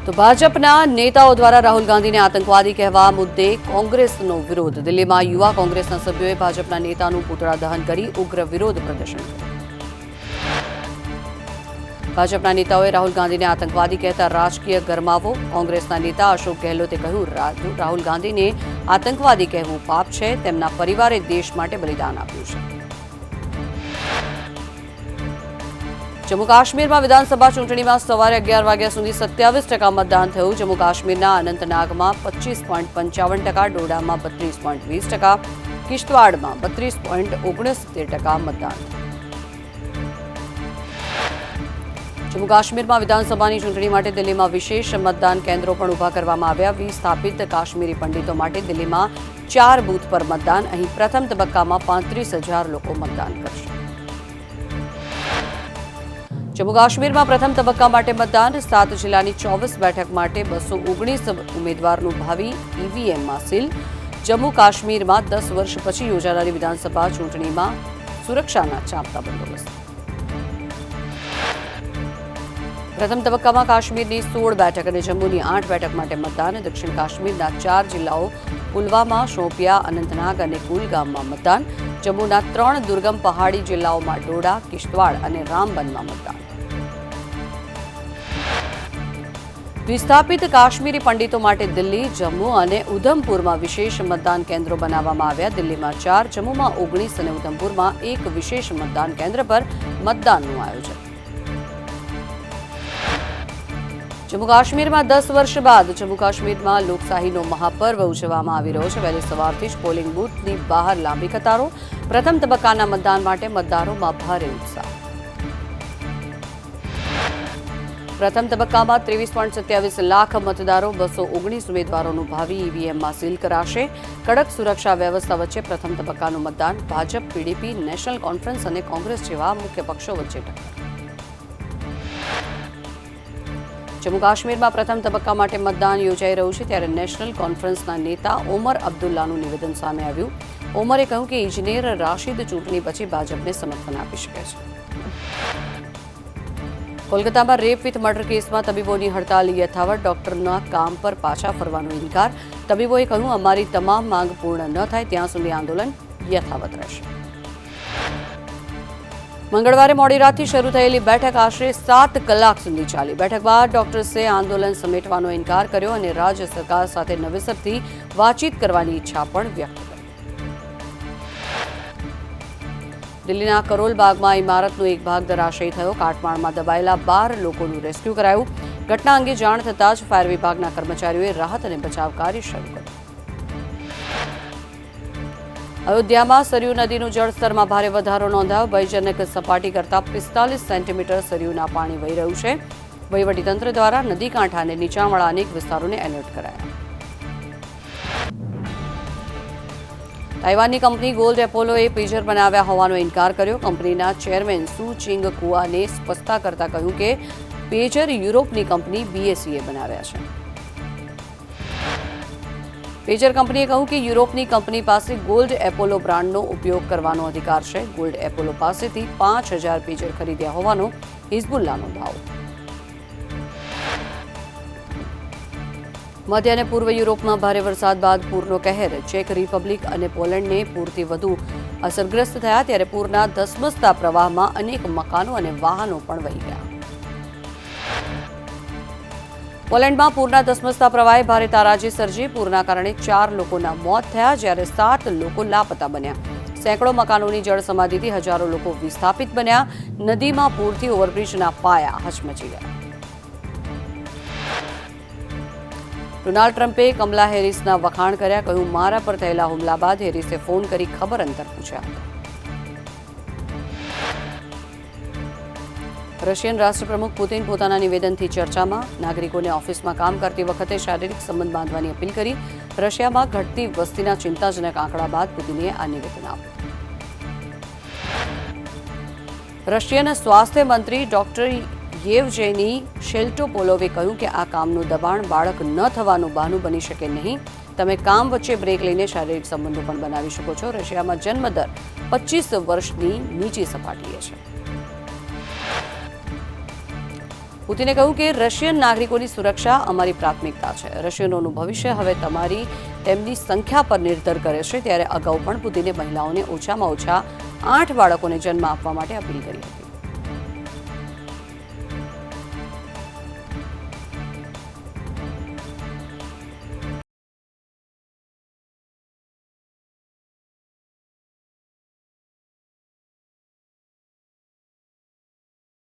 તો ભાજપના નેતાઓ દ્વારા રાહુલ ગાંધીને આતંકવાદી કહેવા મુદ્દે કોંગ્રેસનો વિરોધ. દિલ્હીમાં યુવા કોંગ્રેસના સભ્યોએ ભાજપના નેતાનું પૂતળા દહન કરી ઉગ્ર વિરોધ પ્રદર્શન કર્યું. ભાજપના નેતાઓએ રાહુલ ગાંધીને આતંકવાદી કહેતા રાજકીય ગરમાવો. કોંગ્રેસના નેતા અશોક ગેહલોતે કહ્યું, રાહુલ ગાંધીને આતંકવાદી કહેવું પાપ છે. તેમના પરિવારે દેશ માટે બલિદાન આપ્યું છે. જમ્મુ કાશ્મીરમાં વિધાનસભા ચૂંટણીમાં સવારે 11 વાગ્યા સુધી 27% મતદાન થયું. જમ્મુ કાશ્મીરના અનંતનાગમાં 25.55%, ડોડામાં 32.20%, કિશ્તવાડમાં 32.69% મતદાન થયું. જમ્મુ કાશ્મીરમાં વિધાનસભાની ચૂંટણી માટે દિલ્હીમાં વિશેષ મતદાન કેન્દ્રો પણ ઊભા કરવામાં આવ્યા. વિસ્થાપિત કાશ્મીરી પંડિતો માટે દિલ્હીમાં 4 બૂથ પર મતદાન. અહીં પ્રથમ તબક્કામાં 35,000 લોકો મતદાન કરશે. જમ્મુ કાશ્મીરમાં પ્રથમ તબક્કા માટે મતદાન. 7 જિલ્લાની 24 બેઠક માટે 219 ઉમેદવારનું ભાવિ ઈવીએમમાં સીલ. જમ્મુ કાશ્મીરમાં 10 વર્ષ પછી યોજાનારી વિધાનસભા ચૂંટણીમાં સુરક્ષાના ચાંપતા બંદોબસ્ત. પ્રથમ તબક્કામાં કાશ્મીરની 16 બેઠક અને જમ્મુની 8 બેઠક માટે મતદાન. દક્ષિણ કાશ્મીરના 4 જિલ્લાઓ પુલવામા, શોપિયા, અનંતનાગ અને કુલગામમાં મતદાન. જમ્મુના 3 દુર્ગમ પહાડી જિલ્લાઓમાં ડોડા, કિશ્તવાડ અને રામબનમાં મતદાન. વિસ્થાપિત કાશ્મીરી પંડિતો માટે દિલ્હી, જમ્મુ અને ઉધમપુરમાં વિશેષ મતદાન કેન્દ્રો બનાવવામાં આવ્યા. દિલ્હીમાં 4, જમ્મુમાં 19 અને ઉધમપુરમાં 1 વિશેષ મતદાન કેન્દ્ર પર મતદાનનું આયોજન. જમ્મુ કાશ્મીરમાં 10 વર્ષ બાદ જમ્મુ કાશ્મીરમાં લોકશાહીનો મહાપર્વ ઉજવવામાં આવી રહ્યો છે. વહેલી સવારથી જ પોલિંગ બૂથની બહાર લાંબી કતારો. પ્રથમ તબક્કાના મતદાન માટે મતદારોમાં ભારે ઉત્સાહ. પ્રથમ તબક્કામાં 23.27 લાખ મતદારો, 219 ઉમેદવારોનું ભાવિ ઈવીએમમાં સીલ કરાશે. કડક સુરક્ષા વ્યવસ્થા વચ્ચે પ્રથમ તબક્કાનું મતદાન. ભાજપ, પીડીપી, નેશનલ કોન્ફરન્સ અને કોંગ્રેસ જેવા મુખ્ય પક્ષો વચ્ચે ટક્કર. જમ્મુ કાશ્મીરમાં પ્રથમ તબક્કા માટે મતદાન યોજાઈ રહ્યું છે. ત્યારે નેશનલ કોન્ફરન્સના નેતા ઓમર અબ્દુલ્લાનું નિવેદન સામે આવ્યું. ઓમરે કહ્યું કે ઇજનેર રાશિદ ચૂંટણી પછી ભાજપને સમર્થન આપી શકે છે. કોલકાતામાં રેપ વિથ મર્ડર કેસમાં તબીબોની હડતાલ યથાવત. ડોક્ટરના કામ પર પાછા ફરવાનો ઇનકાર. તબીબોએ કહ્યું, અમારી તમામ માંગ પૂર્ણ ન થાય ત્યાં સુધી આંદોલન યથાવત રહેશે. મંગળવારે મોડી રાતથી શરૂ થયેલી બેઠક આશરે 7 કલાક સુધી ચાલી. બેઠક બાદ ડોક્ટર્સે આંદોલન સમેટવાનો ઇનકાર કર્યો અને રાજ્ય સરકાર સાથે નવેસરથી વાતચીત કરવાની ઈચ્છા પણ વ્યક્ત કરી. દિલ્હીના કરોલ બાગમાં ઇમારતનો એક ભાગ ધરાશયી થયો. કાટમાળમાં દબાયેલા 12 લોકોનું રેસ્ક્યુ કરાયું. ઘટના અંગે જાણ થતાં જ ફાયર વિભાગના કર્મચારીઓએ રાહત અને બચાવ કાર્ય શરૂ કર્યું. અયોધ્યામાં સરયુ નદીનું જળસ્તરમાં ભારે વધારો નોંધાયો. ભયજનક સપાટી કરતાં 45 સેન્ટીમીટર સરયુના પાણી વહી રહ્યું છે. વહીવટીતંત્ર દ્વારા નદી કાંઠા અને નીચાણવાળા અનેક વિસ્તારોને એલર્ટ કરાયા. તાઇવાનની કંપની ગોલ્ડ એપોલોએ પેજર બનાવ્યા હોવાનો ઇનકાર કર્યો. કંપનીના ચેરમેન સુ ચિંગ કુઆને સ્પષ્ટતા કરતા કહ્યું કે પેજર યુરોપની કંપની બીએસઈએ બનાવ્યા છે. પેજર કંપનીએ કહ્યું કે યુરોપની કંપની પાસે ગોલ્ડ એપોલો બ્રાન્ડનો ઉપયોગ કરવાનો અધિકાર છે. ગોલ્ડ એપોલો પાસેથી 5,000 પેજર ખરીદ્યા હોવાનો હિઝબુલ્લાનો દાવો. મધ્ય અને પૂર્વ યુરોપમાં ભારે વરસાદ બાદ પૂરનો કહેર. ચેક રિપબ્લિક અને પોલેન્ડને પૂરથી વધુ અસરગ્રસ્ત થયા. ત્યારે પૂરના ધસમસતા પ્રવાહમાં અનેક મકાનો અને વાહનો પણ વહી ગયા. પોલેન્ડમાં પૂરના ધસમસતા પ્રવાહે ભારે તારાજી સર્જી. પૂરના કારણે 4 લોકોના મોત થયા, જ્યારે 7 લોકો લાપતા બન્યા. સેંકડો મકાનોની જળ સમાધિથી હજારો લોકો વિસ્થાપિત બન્યા. નદીમાં પૂરથી ઓવરબ્રિજના પાયા હચમચી ગયા. ડોનાલ્ડ ટ્રમ્પે કમલા હેરિસના વખાણ કર્યા. કહ્યું, મારા પર થયેલા હુમલા બાદ હેરિસે ફોન કરી ખબર અંતર પૂછ્યા હતા. રશિયન રાષ્ટ્રપ્રમુખ પુતિન પોતાના નિવેદનથી ચર્ચામાં. નાગરિકોને ઓફિસમાં કામ કરતી વખતે શારીરિક સંબંધ બાંધવાની અપીલ કરી. રશિયામાં ઘટતી વસ્તીના ચિંતાજનક આંકડા બાદ પુતિને આ નિવેદન આપ્યું. રશિયન સ્વાસ્થ્ય મંત્રી ડોક્ટર યેવજેની શેલ્ટોપોલોવે કહ્યું કે આ કામનું દબાણ બાળક ન થવાનું બહાનું બની શકે નહીં. તમે કામ વચ્ચે બ્રેક લઈને શારીરિક સંબંધો પણ બનાવી શકો છો. રશિયામાં જન્મદર 25 વર્ષની નીચી સપાટીએ છે. પુતિને કહ્યું કે રશિયન નાગરિકોની સુરક્ષા અમારી પ્રાથમિકતા છે. રશિયનોનું ભવિષ્ય હવે તેમની સંખ્યા પર નિર્ભર કરે છે. ત્યારે અગાઉ પણ પુતિને મહિલાઓને ઓછામાં ઓછા 8 બાળકોને જન્મ આપવા માટે અપીલ કરી હતી.